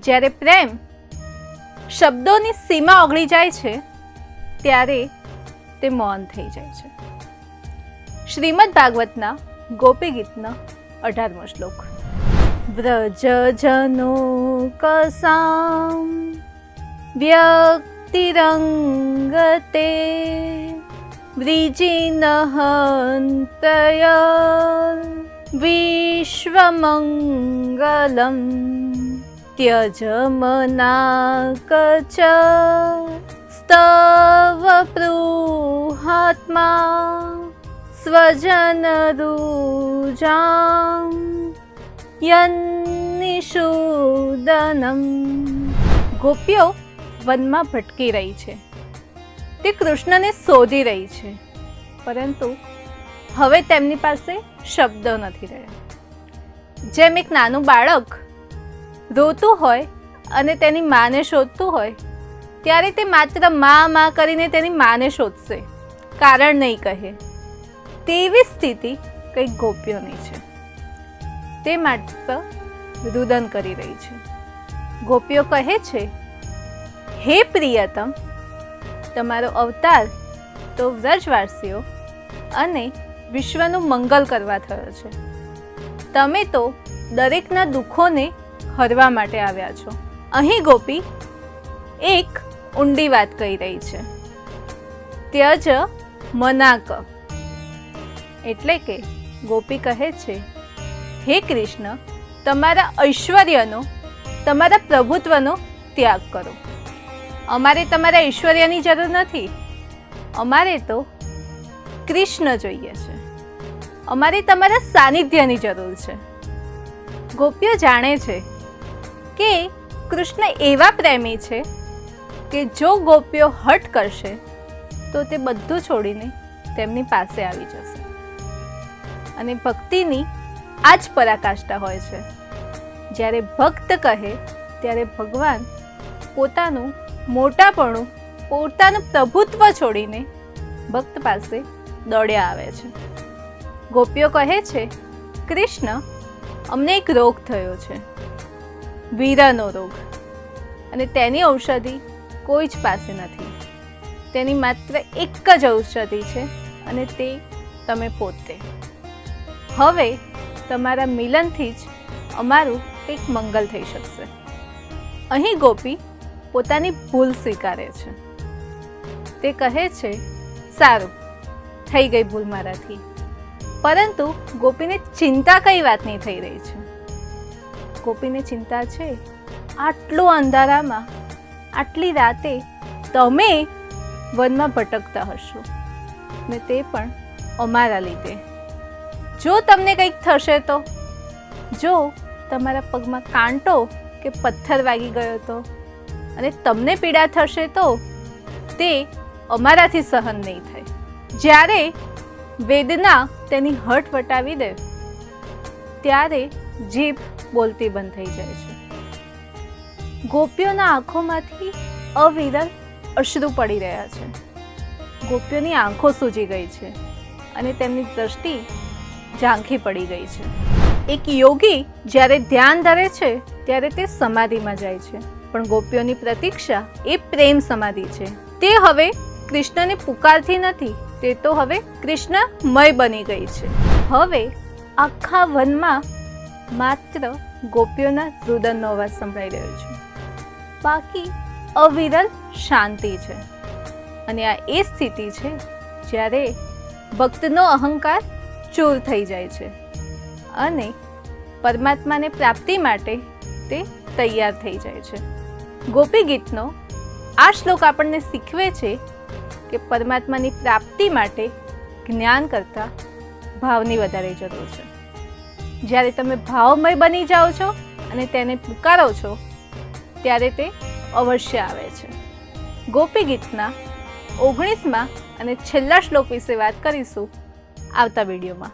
જ્યારે પ્રેમ શબ્દોની સીમા ઓગળી જાય છે ત્યારે તે મૌન થઈ જાય છે. શ્રીમદ ભાગવતના ગોપી ગીતનો 18મો શ્લોક. વ્રજજનો કસામ વ્યક્તિરંગતે વૃજિનહંતય વિશ્વમંગલમ ત્યજમનાકચ સ્તવ પૃહાત્મા સ્વજનરુજાં યન્નિષૂદનમ. ગોપીઓ વનમાં ભટકી રહી છે. તે કૃષ્ણને શોધી રહી છે, પરંતુ હવે તેમની પાસે શબ્દો નથી રહ્યા. જેમ એક નાનું બાળક રોતું હોય અને તેની માને શોધતું હોય ત્યારે તે માત્ર મા કરીને તેની માને શોધશે, કારણ નહીં કહે. તેવી સ્થિતિ કંઈક ગોપીઓની છે. તે માત્ર રુદન કરી રહી છે. ગોપીઓ કહે છે, હે પ્રિયતમ, તમારો અવતાર તો વ્રજવાસીઓ અને વિશ્વનું મંગલ કરવા થયો છે. તમે તો દરેકના દુઃખોને હરવા માટે આવ્યા છો. અહીં ગોપી એક ઊંડી વાત કહી રહી છે. ત્યજ મનાક, એટલે કે ગોપી કહે છે, હે કૃષ્ણ, તમારા ઐશ્વર્યનો, તમારા પ્રભુત્વનો ત્યાગ કરો. અમારે તમારા ઐશ્વર્યની જરૂર નથી. અમારે તો કૃષ્ણ જોઈએ છે. અમારે તમારા સાનિધ્યની જરૂર છે. ગોપીઓ જાણે છે કે કૃષ્ણ એવા પ્રેમી છે કે જો ગોપીઓ હઠ કરશે તો તે બધું છોડીને તેમની પાસે આવી જશે. અને ભક્તિની આ જ પરાકાષ્ઠા હોય છે. જ્યારે ભક્ત કહે ત્યારે ભગવાન પોતાનું મોટાપણું, પોતાનું પ્રભુત્વ છોડીને ભક્ત પાસે દોડ્યા આવે છે. ગોપીઓ કહે છે, કૃષ્ણ, અમને એક રોગ થયો છે, વીરાનો રોગ, અને તેની ઔષધિ કોઈ જ પાસે નથી. તેની માત્ર એક જ ઔષધિ છે, અને તે તમે પોતે. હવે તમારા મિલનથી જ અમારું કંઈક મંગલ થઈ શકશે. અહીં ગોપી પોતાની ભૂલ સ્વીકારે છે. તે કહે છે, સારું, થઈ ગઈ ભૂલ મારાથી. પરંતુ ગોપીને ચિંતા કઈ વાતની થઈ રહી છે? ગોપીને ચિંતા છે, આટલું અંધારામાં, આટલી રાતે તમે વનમાં ભટકતા હશો, ને તે પણ અમારા લીધે. જો તમને કંઈક થશે તો, જો તમારા પગમાં કાંટો કે પથ્થર વાગી ગયો તો, અને તમને પીડા થશે તો તે અમારાથી સહન નહીં થાય. જ્યારે વેદના તેની હઠ વટાવી દે ત્યારે જીભ બોલતી બંધ થઈ જાય છે. ગોપીઓના આંખોમાંથી અવિરલ અશ્રુ પડી રહ્યા છે. ગોપીઓની આંખો સૂજી ગઈ છે અને તેમની દ્રષ્ટિ ઝાંખી પડી ગઈ છે. એક યોગી જ્યારે ધ્યાન ધરે છે ત્યારે તે સમાધિમાં જાય છે, પણ ગોપીઓની પ્રતીક્ષા એ પ્રેમ સમાધિ છે. તે હવે કૃષ્ણને પુકારતી નથી, તે તો હવે કૃષ્ણમય બની ગઈ છે. હવે આખા વનમાં માત્ર ગોપીઓના રુદનનો અવાજ સંભળાઈ રહ્યો છે. બાકી અવિરલ શાંતિ છે. અને આ એ સ્થિતિ છે જ્યારે ભક્તનો અહંકાર ચૂર થઈ જાય છે અને પરમાત્માને પ્રાપ્તિ માટે તે તૈયાર થઈ જાય છે. ગોપી ગીતનો આ શ્લોક આપણને શીખવે છે કે પરમાત્માની પ્રાપ્તિ માટે જ્ઞાન કરતાં ભાવની વધારે જરૂર છે. જ્યારે તમે ભાવમય બની જાઓ છો અને તેને પુકારો છો ત્યારે તે અવશ્ય આવે છે. ગોપી ગીતના 19મા અને છેલ્લા શ્લોક વિશે વાત કરીશું આવતા વિડીયોમાં.